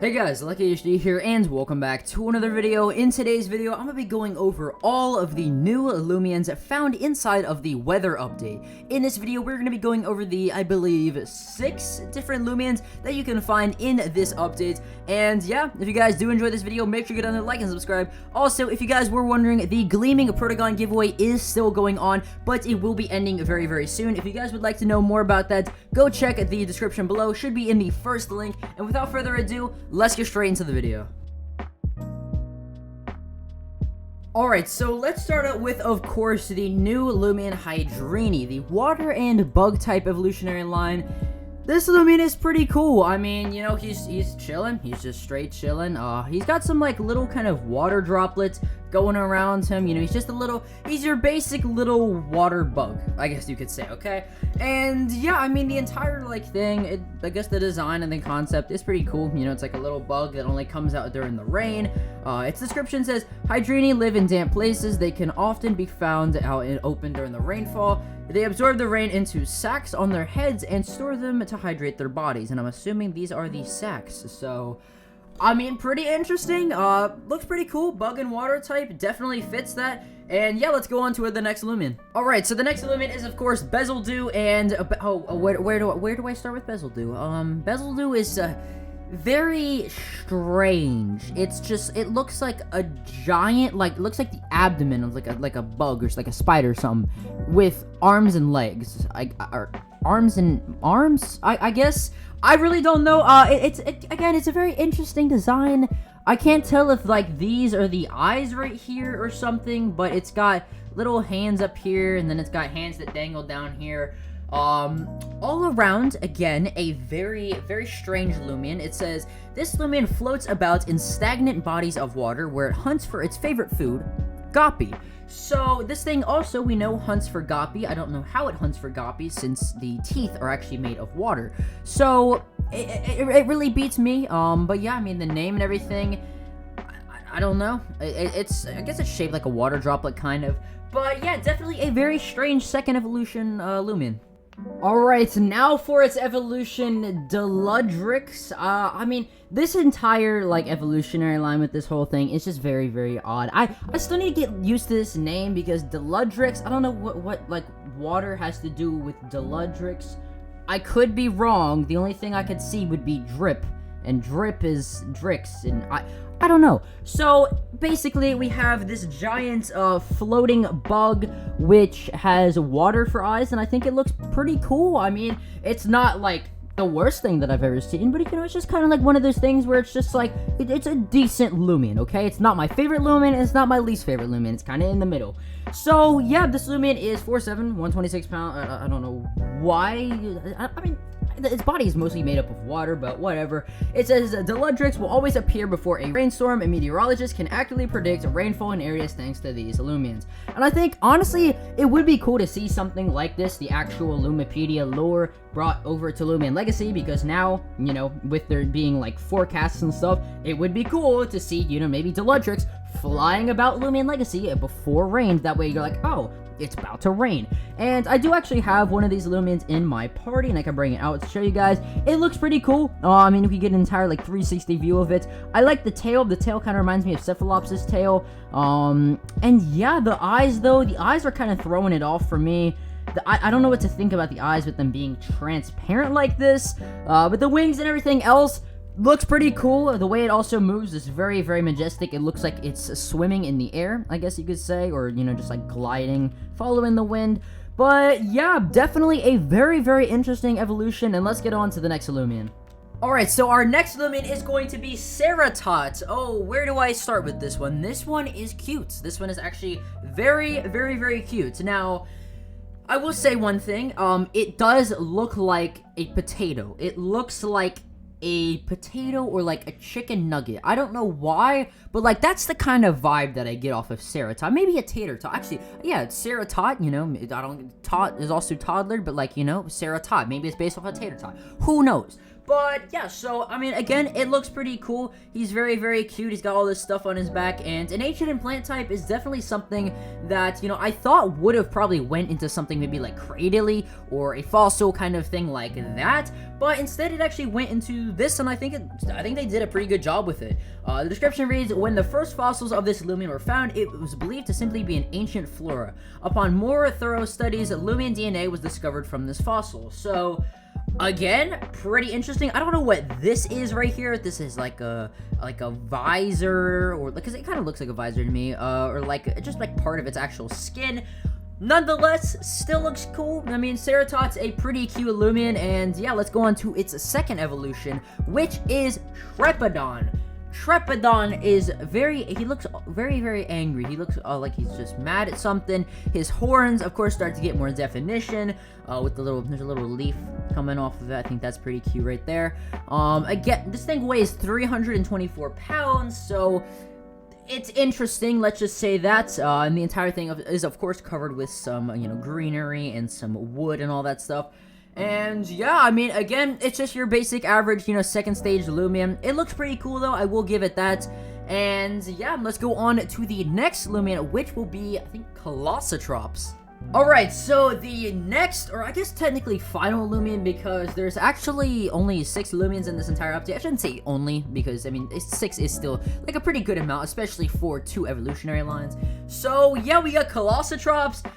Hey guys, LuckyHD here, and welcome back to another video. In today's video, I'm going to be going over all of the new Loomians found inside of the weather update. In this video, we're going to be going over the, I believe, 6 different Loomians that you can find in this update. And yeah, if you guys do enjoy this video, make sure you get down there, like and subscribe. Also, if you guys were wondering, the Gleaming Protagon giveaway is still going on, but it will be ending very, very soon. If you guys would like to know more about that, go check the description below. Should be in the first link. And without further ado, let's get straight into the video. Alright, so let's start out with, of course, the new Loomian Hydrini, the water and bug type evolutionary line. This Loomian is pretty cool. I mean, you know, he's chilling. He's just straight chilling. He's got some, like, little kind of water droplets going around him. You know, he's your basic little water bug, I guess you could say, okay? And, yeah, I mean, the entire, like, thing, I guess the design and the concept is pretty cool. You know, it's like a little bug that only comes out during the rain. Its description says, Hydrini live in damp places. They can often be found out in open during the rainfall. They absorb the rain into sacs on their heads and store them to hydrate their bodies. And I'm assuming these are the sacs. So, I mean, pretty interesting. Looks pretty cool. Bug and water type definitely fits that. And yeah, let's go on to the next Loomian. Alright, so the next Loomian is, of course, Bezeldo. And, where do I start with Bezeldo? Bezeldo is, very strange. It looks like a giant, it looks like the abdomen of like a bug or like a spider or something with arms and legs. I guess. I really don't know. Again, it's a very interesting design. I can't tell if like these are the eyes right here or something, but it's got little hands up here and then it's got hands that dangle down here. All around, again, a very, very strange Loomian. It says, this Loomian floats about in stagnant bodies of water where it hunts for its favorite food, Goppy. So, this thing also, we know, hunts for Goppy. I don't know how it hunts for Goppy since the teeth are actually made of water. So, it really beats me. But yeah, I mean, the name and everything, I don't know. I guess it's shaped like a water droplet, kind of. But yeah, definitely a very strange second evolution Loomian. Alright, now for its evolution, Deludrix. I mean, this entire, like, evolutionary line with this whole thing is just very, very odd. I still need to get used to this name because Deludrix, I don't know what like, water has to do with Deludrix. I could be wrong. The only thing I could see would be Drip, and Drip is Drix, and I don't know. So, basically, we have this giant, floating bug, which has water for eyes, and I think it looks pretty cool. I mean, it's not, like, the worst thing that I've ever seen, but, you know, it's just kind of like one of those things where it's just, like, it's a decent Loomian, okay? It's not my favorite Loomian, and it's not my least favorite Loomian. It's kind of in the middle. So, yeah, this Loomian is 4'7", 126 pounds. I don't know why. I mean, its body is mostly made up of water, but whatever. It says, Deludrix will always appear before a rainstorm, and meteorologists can accurately predict rainfall in areas thanks to these Loomians. And I think, honestly, it would be cool to see something like this, the actual Lumipedia lore, brought over to Loomian Legacy, because now, you know, with there being, like, forecasts and stuff, it would be cool to see, you know, maybe Deludrix flying about Loomian Legacy before rain. That way you're like, oh, it's about to rain. And I do actually have one of these Loomians in my party, and I can bring it out to show you guys. It looks pretty cool. I mean, if you get an entire, like, 360 view of it. I like the tail. The tail kind of reminds me of Cephalops' tail. And yeah, the eyes, though, the eyes are kind of throwing it off for me. I don't know what to think about the eyes with them being transparent like this. But the wings and everything else looks pretty cool. The way it also moves is very, very majestic. It looks like it's swimming in the air, I guess you could say, or, you know, just like gliding, following the wind. But yeah, definitely a very, very interesting evolution, and let's get on to the next Loomian. Alright, so our next Loomian is going to be Saratrots. Oh, where do I start with this one? This one is cute. This one is actually very, very, very cute. Now, I will say one thing. It does look like a potato. It looks like a potato or like a chicken nugget. I don't know why, but like that's the kind of vibe that I get off of Saratot. Maybe a tater tot. Actually, yeah, it's Saratot, you know. Tot is also toddler, but like, you know, Saratot. Maybe it's based off a tater tot. Who knows? But yeah, so I mean, again, it looks pretty cool. He's very, very cute. He's got all this stuff on his back, and an ancient and plant type is definitely something that, you know, I thought would have probably went into something maybe like Cradily or a fossil kind of thing like that, but instead it actually went into this, and I think they did a pretty good job with it. The description reads, when the first fossils of this Loomian were found, it was believed to simply be an ancient flora. Upon more thorough studies, Loomian DNA was discovered from this fossil. So again, pretty interesting. I don't know what this is right here. This is like a visor, or because it kind of looks like a visor to me, or like just like part of its actual skin. Nonetheless, still looks cool. I mean, Saratrots, a pretty cute Loomian, and yeah, let's go on to its second evolution, which is Trepidon. Trepidon is he looks very, very angry. He looks like he's just mad at something. His horns, of course, start to get more definition, with there's a little leaf coming off of it. I think that's pretty cute right there. Again, this thing weighs 324 pounds, so it's interesting, let's just say that, and the entire thing is, of course, covered with some, you know, greenery and some wood and all that stuff. And yeah, I mean, again, it's just your basic average, you know, second stage Loomian. It looks pretty cool, though, I will give it that. And yeah, let's go on to the next Loomian, which will be, I think, Colossotraps. Alright, so the next, or I guess technically final Loomian, because there's actually only 6 Loomians in this entire update. I shouldn't say only, because, I mean, 6 is still, like, a pretty good amount, especially for 2 evolutionary lines. So, yeah, we got Colossotraps.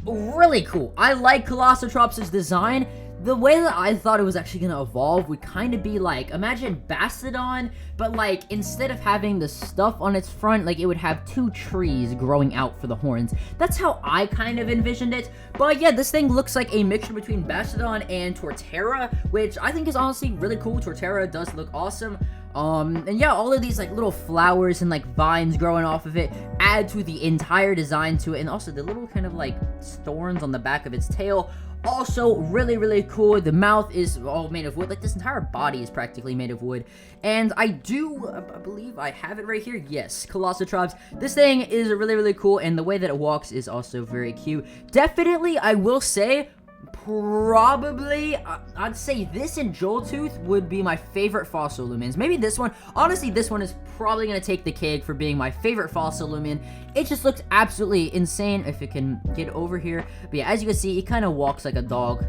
Really cool. I like Colossotraps' design. The way that I thought it was actually going to evolve would kind of be like, imagine Bezeldo, but like, instead of having the stuff on its front, like, it would have 2 trees growing out for the horns. That's how I kind of envisioned it. But yeah, this thing looks like a mixture between Bezeldo and Torterra, which I think is honestly really cool. Torterra does look awesome. And yeah, all of these like little flowers and like vines growing off of it add to the entire design to it, and also the little kind of like thorns on the back of its tail. Also, really, really cool. The mouth is all made of wood. Like, this entire body is practically made of wood. And I believe I have it right here. Yes, Colossotraps. This thing is really, really cool, and the way that it walks is also very cute. Definitely, I will say, probably, I'd say this and Joltooth would be my favorite fossil Loomians. Maybe this one. Honestly, this one is probably going to take the cake for being my favorite fossil Loomian. It just looks absolutely insane if it can get over here. But yeah, as you can see, it kind of walks like a dog.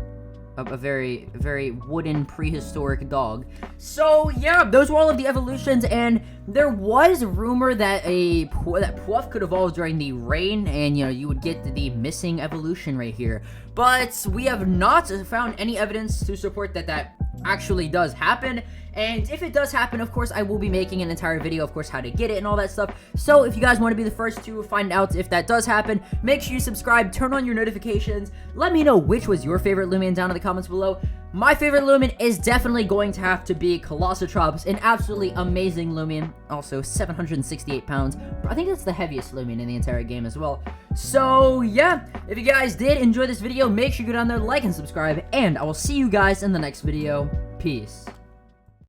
A very, very wooden prehistoric dog. So yeah, those were all of the evolutions, and there was a rumor that that Puff could evolve during the rain, and you know, you would get the missing evolution right here. But we have not found any evidence to support that actually does happen. And if it does happen, of course, I will be making an entire video, of course, how to get it and all that stuff. So if you guys want to be the first to find out if that does happen, make sure you subscribe, turn on your notifications. Let me know which was your favorite Loomian down in the comments below. My favorite Loomian is definitely going to have to be Colossotraps, an absolutely amazing Loomian. Also, 768 pounds. I think that's the heaviest Loomian in the entire game as well. So, yeah, if you guys did enjoy this video, make sure you go down there, like, and subscribe, and I will see you guys in the next video. Peace.